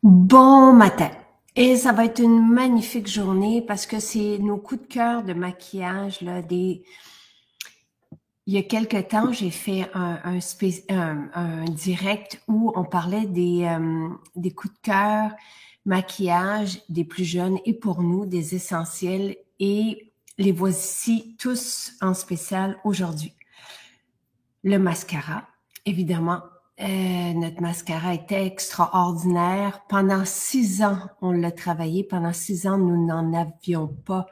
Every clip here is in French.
Bon matin. Et ça va être une magnifique journée parce que c'est nos coups de cœur de maquillage, là, il y a quelque temps, j'ai fait un direct où on parlait des coups de cœur maquillage des plus jeunes et pour nous, des essentiels et les voici tous en spécial aujourd'hui. Le mascara, évidemment. Notre mascara était extraordinaire. Pendant 6 ans, on l'a travaillé. Pendant 6 ans, nous n'en avions pas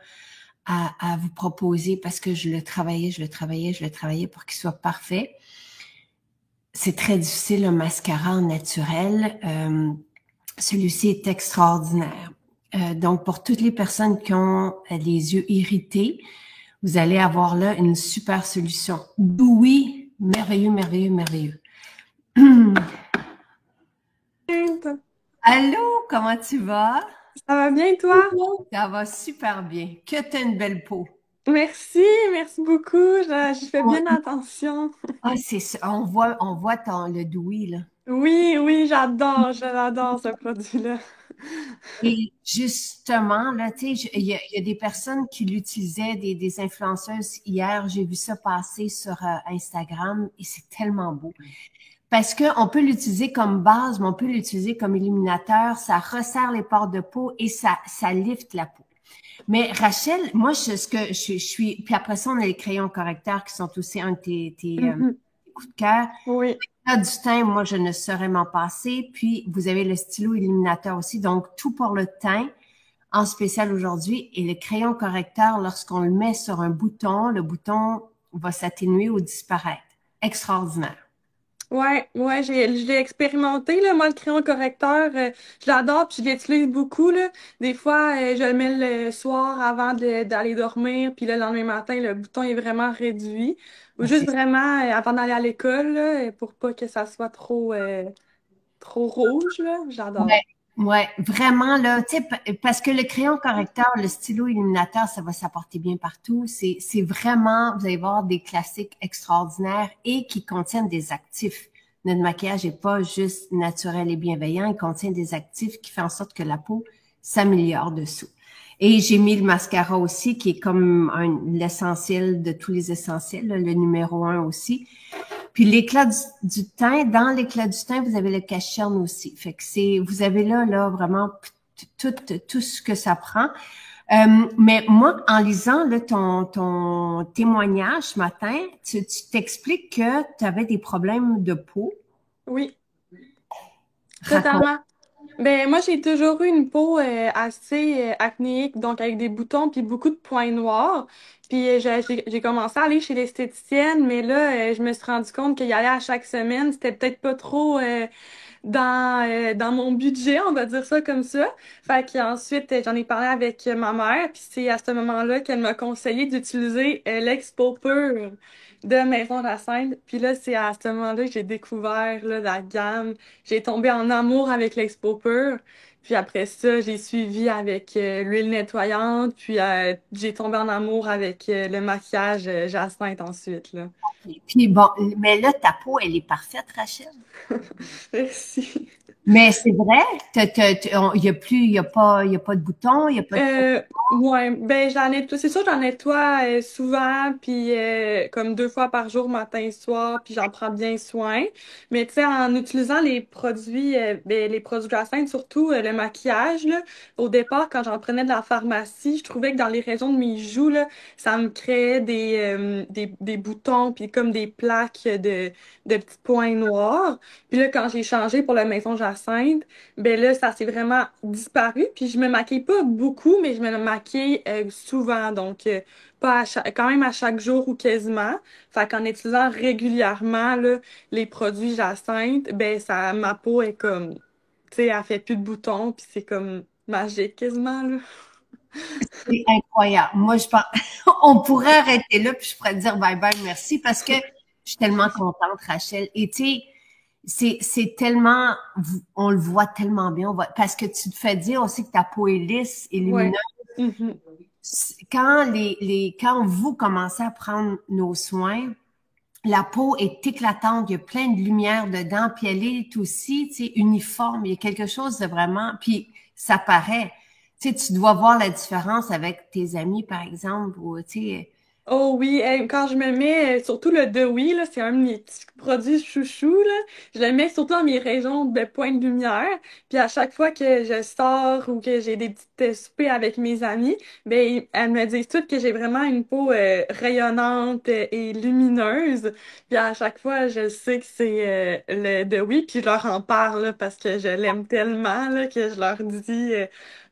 à vous proposer parce que je le travaillais pour qu'il soit parfait. C'est très difficile, un mascara en naturel. Celui-ci est extraordinaire. Donc, pour toutes les personnes qui ont les yeux irrités, vous allez avoir là une super solution. Oui, merveilleux, merveilleux, merveilleux. Allô, comment tu vas? Ça va bien, toi? Ça va super bien. Que t'as une belle peau. Merci, merci beaucoup. J'y fais bien attention. Ah, c'est ça. On voit le doui, là. Oui, oui, j'adore, je l'adore ce produit-là. Et justement, là, tu sais, il y a des personnes qui l'utilisaient, des influenceuses hier. J'ai vu ça passer sur Instagram et c'est tellement beau. Parce qu'on peut l'utiliser comme base, mais on peut l'utiliser comme illuminateur. Ça resserre les pores de peau et ça lifte la peau. Mais Rachel, moi, je suis, puis après ça, on a les crayons correcteurs qui sont aussi un de tes Mhm. coups de cœur. Oui, Là, du teint, moi, je ne saurais m'en passer. Puis, vous avez le stylo illuminateur aussi. Donc, tout pour le teint en spécial aujourd'hui. Et le crayon correcteur, lorsqu'on le met sur un bouton, le bouton va s'atténuer ou disparaître. Extraordinaire. ouais, ouais, je l'ai expérimenté, là, moi, le crayon correcteur, je l'adore, puis je l'utilise beaucoup, là. Des fois, je le mets le soir avant d'aller dormir, puis le lendemain matin, le bouton est vraiment réduit. Ou Ben, juste c'est vraiment avant d'aller à l'école, là, pour pas que ça soit trop rouge, là. J'adore. Ouais, ouais, vraiment là, tu sais, parce que le crayon correcteur, le stylo illuminateur, ça va s'apporter bien partout. C'est vraiment, vous allez voir des classiques extraordinaires et qui contiennent des actifs. Notre maquillage n'est pas juste naturel et bienveillant, il contient des actifs qui font en sorte que la peau s'améliore dessous. Et j'ai mis le mascara aussi, qui est comme l'essentiel de tous les essentiels, là, le numéro un aussi. Puis l'éclat du teint, dans l'éclat du teint, vous avez le cache-cerne aussi. Fait que vous avez là vraiment tout ce que ça prend. Mais moi, en lisant là, ton témoignage ce matin, tu t'expliques que tu avais des problèmes de peau. Oui, Raconte. totalement. Ben, moi, j'ai toujours eu une peau assez acnéique, donc avec des boutons puis beaucoup de points noirs. Puis j'ai commencé à aller chez l'esthéticienne, mais là, je me suis rendu compte qu'y aller à chaque semaine, c'était peut-être pas trop dans mon budget, on va dire ça comme ça. Fait qu'ensuite, j'en ai parlé avec ma mère, puis c'est à ce moment-là qu'elle m'a conseillé d'utiliser l'Expo Pure de Maison Jacinthe. Puis là, c'est à ce moment-là que j'ai découvert là, la gamme. J'ai tombé en amour avec l'Expo Pure. Puis après ça, j'ai suivi avec l'huile nettoyante, puis j'ai tombé en amour avec le maquillage Jacinthe ensuite, là. Puis bon, mais là, ta peau, elle est parfaite, Rachel. Merci. Mais c'est vrai, il y a plus, il y a pas de bouton, il y a pas de. Ouais, ben j'en nettoie, c'est sûr j'en nettoie souvent, puis comme 2 fois par jour, matin et soir, puis j'en prends bien soin. Mais tu sais, en utilisant les produits, ben, les produits de la scène, surtout le maquillage, là, au départ, quand j'en prenais de la pharmacie, je trouvais que dans les régions de mes joues, là, ça me créait des boutons, puis comme des plaques de petits points noirs. Puis là, quand j'ai changé pour la Maison Jacinthe, ben là, ça s'est vraiment disparu. Puis je me maquille pas beaucoup, mais je me maquille souvent. Donc, pas quand même à chaque jour ou quasiment. Fait qu'en utilisant régulièrement là, les produits Jacinthe, ben ça, ma peau est comme, tu sais, elle fait plus de boutons, puis c'est comme magique quasiment, là. C'est incroyable. Moi, je pense, on pourrait arrêter là, puis je pourrais te dire bye bye, merci, parce que je suis tellement contente, Rachel. Et tu sais, c'est tellement, on le voit tellement bien, parce que tu te fais dire aussi que ta peau est lisse et lumineuse. Ouais. Mhm. Quand vous commencez à prendre nos soins, la peau est éclatante, il y a plein de lumière dedans, puis elle est aussi, tu sais, uniforme. Il y a quelque chose de vraiment, puis ça paraît. Tu sais, tu dois voir la différence avec tes amis, par exemple, ou tu sais. Oh oui, hey, quand je me mets, surtout le Dewy, là, c'est un de mes petits produits chouchous, là. Je le mets surtout dans mes régions de pointe de lumière. Puis à chaque fois que je sors ou que j'ai des petites soupers avec mes amis, ben, elles me disent toutes que j'ai vraiment une peau rayonnante et lumineuse. Puis à chaque fois, je sais que c'est le Dewy, puis je leur en parle là, parce que je l'aime tellement là, que je leur dis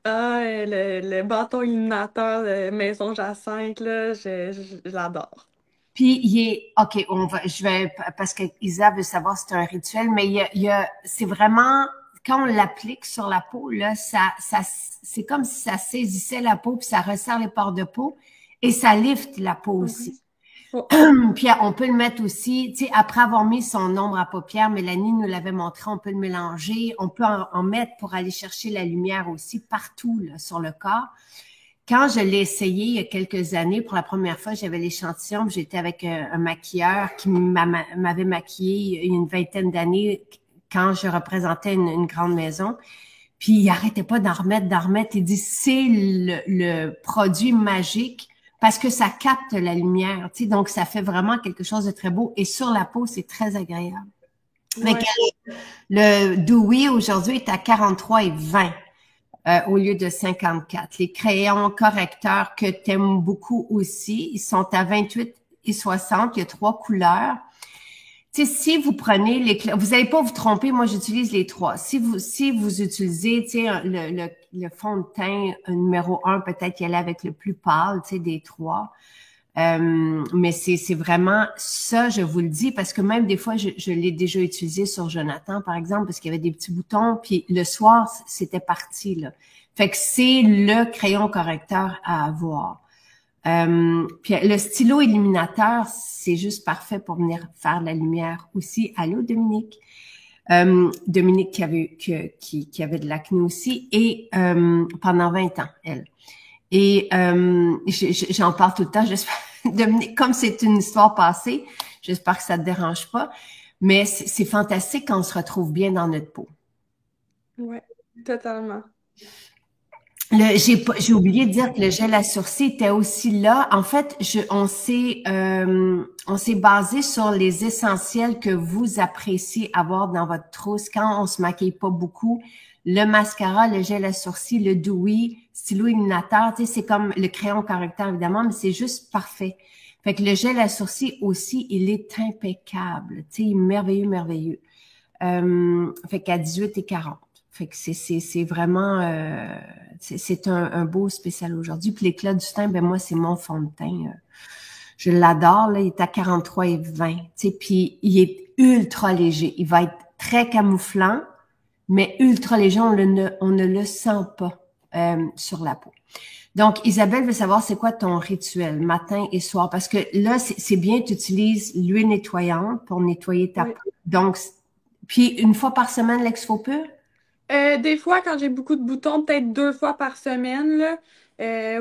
le bâton illuminateur de Maison Jacinthe, là, je l'adore. Puis il est, OK, je vais, parce que Isa veut savoir si c'est un rituel, mais c'est vraiment, quand on l'applique sur la peau, là, c'est comme si ça saisissait la peau, puis ça resserre les pores de peau, et ça lifte la peau aussi. Mhm. Oh, Puis on peut le mettre aussi, tu sais, après avoir mis son ombre à paupières, Mélanie nous l'avait montré, on peut le mélanger, on peut en mettre pour aller chercher la lumière aussi partout là, sur le corps. Quand je l'ai essayé il y a quelques années, pour la première fois, j'avais l'échantillon, j'étais avec un maquilleur qui m'avait maquillée il y a une vingtaine d'années quand je représentais une grande maison. Puis il arrêtait pas d'en remettre, d'en remettre. Il dit, c'est le produit magique parce que ça capte la lumière, tu sais, donc ça fait vraiment quelque chose de très beau. Et sur la peau, c'est très agréable. Fait que ouais. le Dewy aujourd'hui est à 43,20 au lieu de 54. Les crayons correcteurs que tu aimes beaucoup aussi, ils sont à 28,60. Il y a 3 couleurs. Tu sais, si vous prenez vous n'allez pas vous tromper, moi j'utilise les 3. Si vous utilisez, tu sais, le fond de teint numéro 1, peut-être y aller avec le plus pâle, tu sais, des 3. Mais c'est vraiment ça, je vous le dis, parce que même des fois, je l'ai déjà utilisé sur Jonathan, par exemple, parce qu'il y avait des petits boutons, puis le soir, c'était parti, là. Fait que c'est le crayon correcteur à avoir. Puis le stylo illuminateur, c'est juste parfait pour venir faire la lumière aussi. Allô, Dominique? Dominique qui avait de l'acné aussi, et pendant 20 ans, elle. Et j'en parle tout le temps. J'espère, Dominique, comme c'est une histoire passée, j'espère que ça te dérange pas. Mais c'est fantastique quand on se retrouve bien dans notre peau. Ouais, totalement. J'ai oublié de dire que le gel à sourcils était aussi là. En fait, on s'est basé sur les essentiels que vous appréciez avoir dans votre trousse quand on se maquille pas beaucoup. Le mascara, le gel à sourcils, le dewy, stylo illuminateur, tu sais, c'est comme le crayon correcteur évidemment, mais c'est juste parfait. Fait que le gel à sourcils aussi, il est impeccable, tu sais, merveilleux, merveilleux. Fait qu'à 18,40. Fait que c'est vraiment c'est un beau spécial aujourd'hui. Puis l'éclat du teint, ben moi, c'est mon fond de teint. Je l'adore, là, il est à 43,20. Tu sais, puis il est ultra léger. Il va être très camouflant, mais ultra léger, on ne le sent pas sur la peau. Donc, Isabelle veut savoir c'est quoi ton rituel matin et soir. Parce que là, c'est bien, tu utilises l'huile nettoyante pour nettoyer ta Oui. peau. Donc, puis une fois par semaine, l'exfo pur? Des fois, quand j'ai beaucoup de boutons, peut-être 2 fois par semaine, là.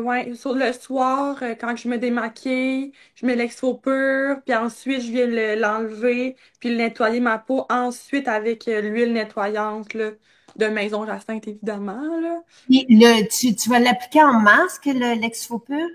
Ouais, sur le soir, quand je me démaquille, je mets l'exfo pur, puis ensuite, je viens l'enlever, puis le nettoyer ma peau, ensuite avec l'huile nettoyante, là, de Maison Jacinthe, évidemment, là. Puis tu vas l'appliquer en masque, l'exfo pur?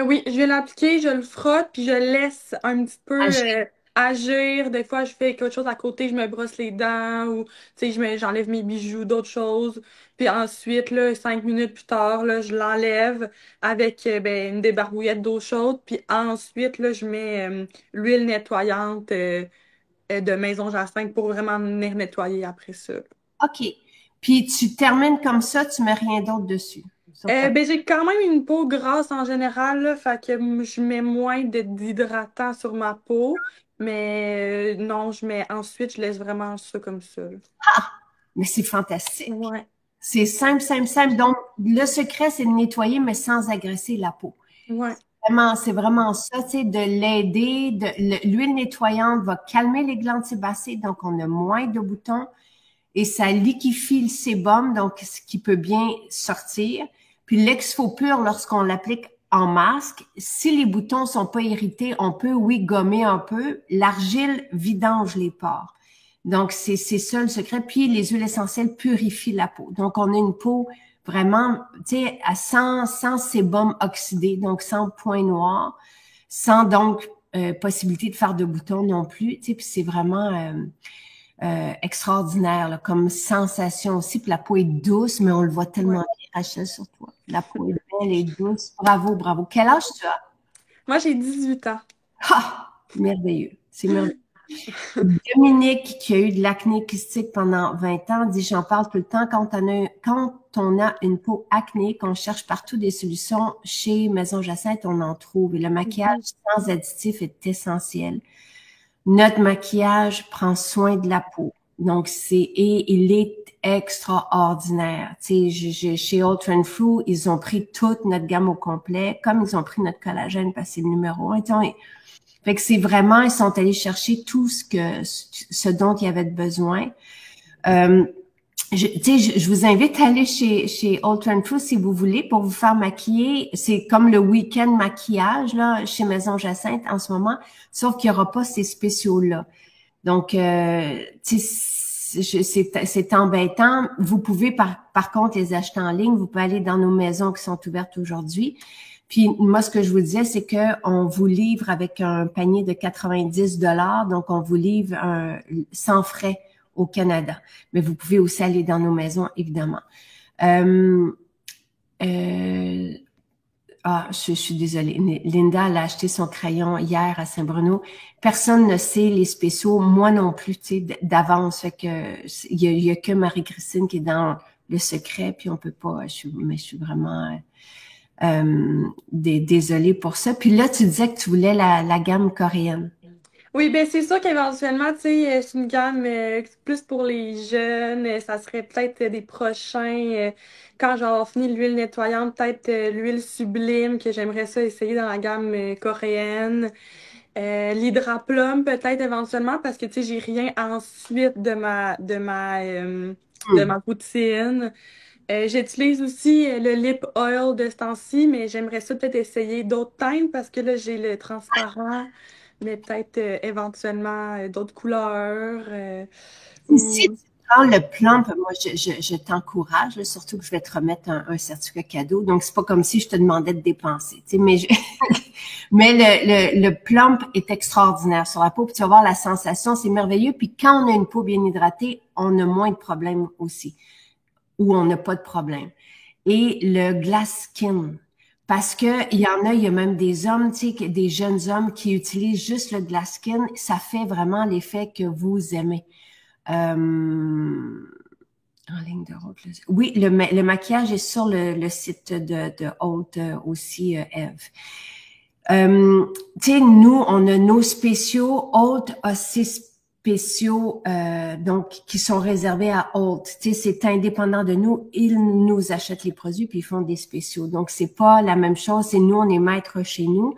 Oui, je vais l'appliquer, je le frotte, puis je laisse un petit peu Agir. agir. Des fois, je fais quelque chose à côté, je me brosse les dents ou tu sais, j'enlève mes bijoux, d'autres choses. Puis ensuite, là, 5 minutes plus tard, là, je l'enlève avec ben, une débarbouillette d'eau chaude. Puis ensuite, là, je mets l'huile nettoyante de Maison Jacinthe pour vraiment venir nettoyer après ça. OK. Puis tu termines comme ça, tu mets rien d'autre dessus. Sur ta... Ben, j'ai quand même une peau grasse en général, là, fait que je mets moins d'hydratant sur ma peau, mais non, ensuite, je laisse vraiment ça comme ça, là. Mais c'est fantastique. Ouais, C'est simple, simple, simple. Donc, le secret, c'est de nettoyer, mais sans agresser la peau. ouais, C'est vraiment ça, tu sais, de l'aider. L'huile nettoyante va calmer les glandes sébacées, donc on a moins de boutons et ça liquéfie le sébum, donc ce qui peut bien sortir. Puis l'exfo pur, lorsqu'on l'applique en masque. Si les boutons sont pas irrités, on peut, oui, gommer un peu. L'argile vidange les pores. Donc, c'est ça le secret. Puis, les huiles essentielles purifient la peau. Donc, on a une peau vraiment, tu sais, sans sébum oxydé, donc sans point noir, sans donc possibilité de faire de boutons non plus. Tu sais, puis c'est vraiment extraordinaire là, comme sensation aussi. Puis la peau est douce, mais on le voit tellement Ouais. bien, Rachel, sur toi. La peau est belle et douce. Bravo, bravo. Quel âge tu as? Moi, j'ai 18 ans. Ah! Merveilleux. C'est merveilleux. Dominique, qui a eu de l'acné kystique pendant 20 ans, dit, j'en parle tout le temps, quand on a une peau acnéique, on cherche partout des solutions. Chez Maison Jacinthe, on en trouve. Et le maquillage Mhm. sans additif est essentiel. Notre maquillage prend soin de la peau. Donc, et il est extraordinaire. Tu sais, chez Ultra Flu, ils ont pris toute notre gamme au complet, comme ils ont pris notre collagène parce que c'est le numéro un. Fait que c'est vraiment, ils sont allés chercher tout ce dont il y avait besoin. Je vous invite à aller chez Ultra True si vous voulez pour vous faire maquiller. C'est comme le week-end maquillage là chez Maison Jacinthe en ce moment, sauf qu'il n'y aura pas ces spéciaux-là. Donc, c'est embêtant. Vous pouvez par contre les acheter en ligne. Vous pouvez aller dans nos maisons qui sont ouvertes aujourd'hui. Puis moi, ce que je vous disais, c'est que on vous livre avec un panier de 90 $. Donc, on vous livre sans frais au Canada. Mais vous pouvez aussi aller dans nos maisons, évidemment. Je suis désolée. Linda, elle a acheté son crayon hier à Saint-Bruno. Personne ne sait les spéciaux, moi non plus, tu sais, d'avance. Fait que il y a que Marie-Christine qui est dans le secret, puis on peut pas. Mais je suis vraiment désolée pour ça. Puis là, tu disais que tu voulais la gamme coréenne. Oui, ben c'est sûr qu'éventuellement, tu sais, c'est une gamme plus pour les jeunes. Ça serait peut-être des prochains, quand j'aurai fini l'huile nettoyante, peut-être l'huile sublime que j'aimerais ça essayer dans la gamme coréenne. L'hydraplum peut-être éventuellement parce que tu sais, j'ai rien ensuite de ma routine. J'utilise aussi le lip oil de ce temps-ci, mais j'aimerais ça peut-être essayer d'autres teintes parce que là, j'ai le transparent, mais peut-être éventuellement d'autres couleurs. Si Ou... tu prends le plan, moi, je t'encourage, là, surtout que je vais te remettre un certificat cadeau. Donc, c'est pas comme si je te demandais de dépenser. Tu sais, mais le plump est extraordinaire sur la peau. Puis tu vas voir la sensation, c'est merveilleux. Puis quand on a une peau bien hydratée, on a moins de problèmes aussi. Ou on n'a pas de problème. Et le glass skin. Parce que il y a même des hommes, tu sais, des jeunes hommes qui utilisent juste le glass skin. Ça fait vraiment l'effet que vous aimez. En ligne de route. Oui, le maquillage est sur le site de Haute aussi, Eve. Tu sais, nous, on a nos spéciaux. Haute a ses spéciaux donc qui sont réservés à Haute. Tu sais, c'est indépendant de nous. Ils nous achètent les produits puis ils font des spéciaux. Donc, c'est pas la même chose. C'est nous, on est maîtres chez nous.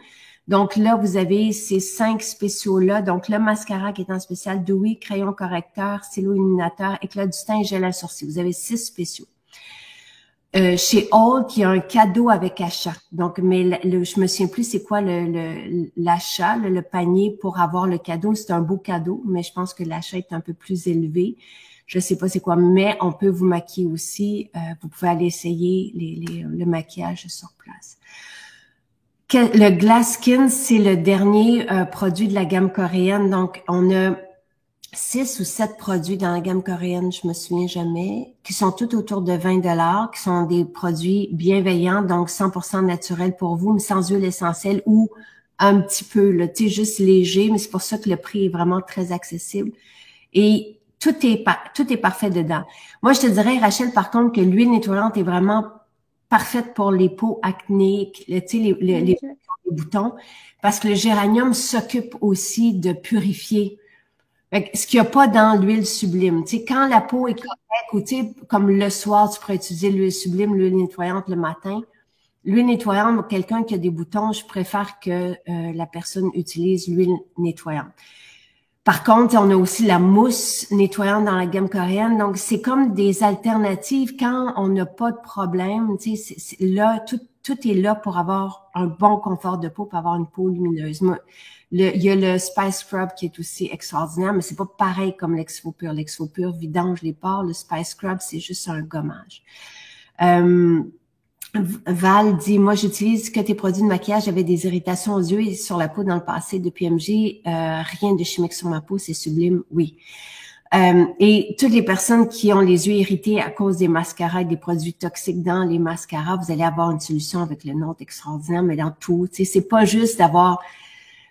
Donc là, vous avez ces 5 spéciaux-là. Donc, le mascara qui est en spécial, Dewy, crayon correcteur, stylo illuminateur, éclat du teint et gel à sourcils. Vous avez 6 spéciaux. Chez Hulk, il y a un cadeau avec achat. Donc, mais je me souviens plus c'est quoi l'achat, le panier pour avoir le cadeau. C'est un beau cadeau, mais je pense que l'achat est un peu plus élevé. Je sais pas c'est quoi, mais on peut vous maquiller aussi. Vous pouvez aller essayer le maquillage sur place. Le Glass Skin, c'est le dernier produit de la gamme coréenne. Donc, on a 6 ou 7 produits dans la gamme coréenne, je me souviens jamais, qui sont tout autour de 20 $, qui sont des produits bienveillants, donc 100% naturels pour vous, mais sans huile essentielle ou un petit peu, là, tu sais, juste léger, mais c'est pour ça que le prix est vraiment très accessible. Et tout est parfait dedans. Moi, je te dirais, Rachel, par contre, que l'huile nettoyante est vraiment parfaite pour les peaux acnéiques, tu sais, les boutons, parce que le géranium s'occupe aussi de purifier. Ce qu'il n'y a pas dans l'huile sublime. Tu sais, quand la peau est correcte, ou tu sais, comme le soir, tu pourrais utiliser l'huile sublime, l'huile nettoyante le matin. L'huile nettoyante, pour quelqu'un qui a des boutons, je préfère que la personne utilise l'huile nettoyante. Par contre, on a aussi la mousse nettoyante dans la gamme coréenne. Donc, c'est comme des alternatives quand on n'a pas de problème. Tu sais, là, tout est là pour avoir un bon confort de peau, pour avoir une peau lumineuse. Il y a le Spice Scrub qui est aussi extraordinaire, mais c'est pas pareil comme l'Exfopur. L'Exfopur vidange les pores. Le Spice Scrub, c'est juste un gommage. Val dit, moi, j'utilise que tes produits de maquillage. J'avais des irritations aux yeux et sur la peau dans le passé depuis MJ. Rien de chimique sur ma peau, c'est sublime, oui. Et toutes les personnes qui ont les yeux irrités à cause des mascaras et des produits toxiques dans les mascaras, vous allez avoir une solution avec le nôtre extraordinaire, mais dans tout. Tu sais, c'est pas juste d'avoir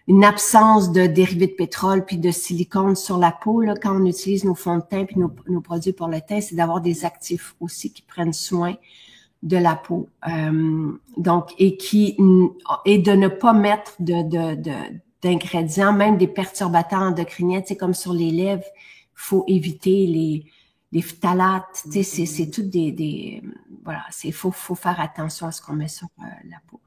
une absence de dérivés de pétrole puis de silicone sur la peau là, quand on utilise nos fonds de teint puis nos produits pour le teint, c'est d'avoir des actifs aussi qui prennent soin de la peau. Donc, et de ne pas mettre d'ingrédients, même des perturbateurs endocriniens, tu sais, comme sur les lèvres, il faut éviter les phtalates, tu sais, c'est tout voilà, faut faire attention à ce qu'on met sur la peau.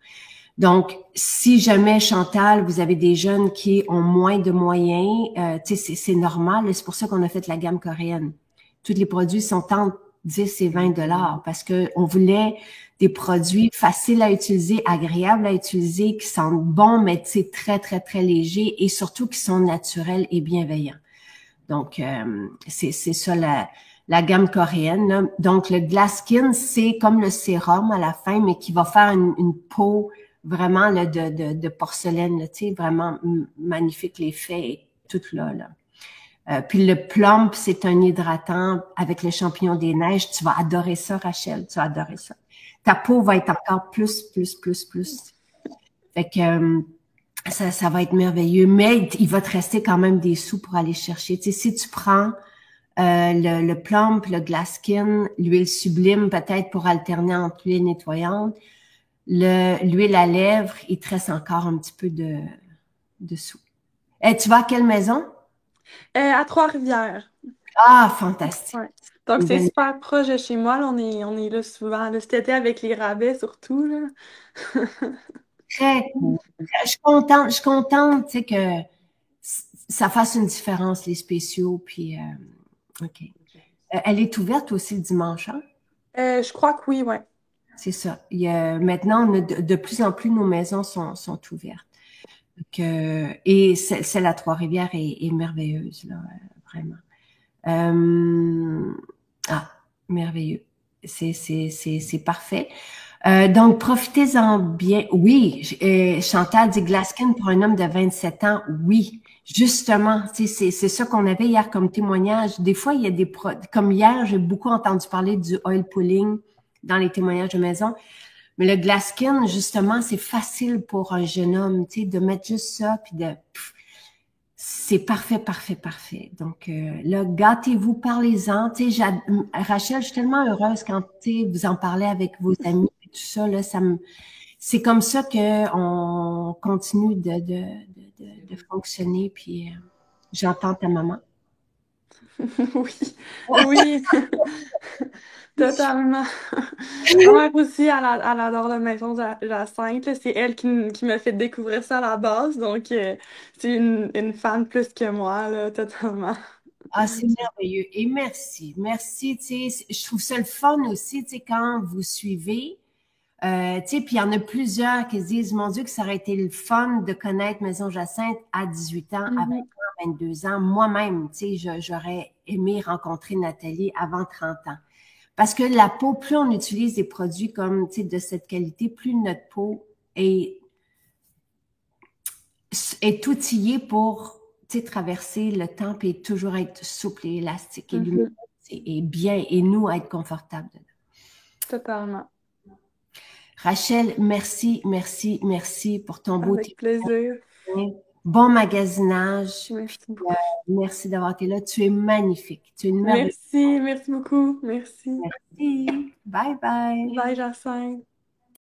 Donc, si jamais, Chantal, vous avez des jeunes qui ont moins de moyens, tu sais, c'est normal, c'est pour ça qu'on a fait la gamme coréenne. Tous les produits sont entre 10 et 20 $ parce que on voulait des produits faciles à utiliser, agréables à utiliser, qui sentent bon, mais c'est très, très, très léger et surtout qui sont naturels et bienveillants. Donc, c'est ça la gamme coréenne, là. Donc, le Glass Skin, c'est comme le sérum à la fin, mais qui va faire une peau vraiment là, de porcelaine, là, tu sais, vraiment magnifique, l'effet est tout là. Puis le plump, c'est un hydratant avec les champignons des neiges. Tu vas adorer ça, Rachel. Tu vas adorer ça. Ta peau va être encore plus. Fait que ça va être merveilleux. Mais il va te rester quand même des sous pour aller chercher. Tu sais, si tu prends le plump, le Glass Skin, l'huile sublime peut-être pour alterner entre l'huile nettoyante, l'huile à lèvres, il te reste encore un petit peu de sous. Tu vas à quelle maison? À Trois-Rivières. Ah, fantastique. Ouais. Donc, c'est super proche de chez moi. Là, on est là souvent. Là, cet été, avec les rabais, surtout. Là. Très cool. Je suis contente, tu sais, que ça fasse une différence, les spéciaux, puis, OK. Elle est ouverte aussi le dimanche, hein? Je crois que oui, ouais. C'est ça. Maintenant, on a de plus en plus, nos maisons sont ouvertes. Donc, et celle à Trois-Rivières est merveilleuse, là, vraiment. Merveilleux. C'est parfait. Donc, profitez-en bien. Oui, Chantal dit Glass Skin pour un homme de 27 ans. Oui, justement, c'est ça qu'on avait hier comme témoignage. Des fois, il y a comme hier, j'ai beaucoup entendu parler du oil pulling dans les témoignages de maison. Mais le Glass Skin, justement, c'est facile pour un jeune homme, tu sais, de mettre juste ça, puis c'est parfait. Donc là, gâtez-vous, parlez-en. Tu sais, Rachel, je suis tellement heureuse quand vous en parlez avec vos amis et tout ça. Là, c'est comme ça que on continue de fonctionner. Puis j'entends ta maman. Oui, oui, totalement. Ma mère aussi, elle adore la maison Jacinthe. Là. C'est elle qui m'a fait découvrir ça à la base. Donc, c'est une fan plus que moi, là, totalement. Ah, c'est merveilleux. Et merci. Merci, tu sais, je trouve ça le fun aussi, tu sais, quand vous suivez. Tu sais, puis il y en a plusieurs qui se disent, mon Dieu, que ça aurait été le fun de connaître Maison Jacinthe à 18 ans, à 20 ans, 22 ans. Moi-même, tu sais, j'aurais aimé rencontrer Nathalie avant 30 ans. Parce que la peau, plus on utilise des produits comme, tu sais, de cette qualité, plus notre peau est outillée pour, tu sais, traverser le temps et toujours être souple et élastique et lumineuse et bien, et nous, être confortable dedans. Totalement. Rachel, merci pour ton beau Avec plaisir. Bon magasinage. Merci beaucoup. Merci d'avoir été là. Tu es magnifique. Tu es une merveille. Merci beaucoup. Merci. Merci. Bye bye. Bye, Jacinthe.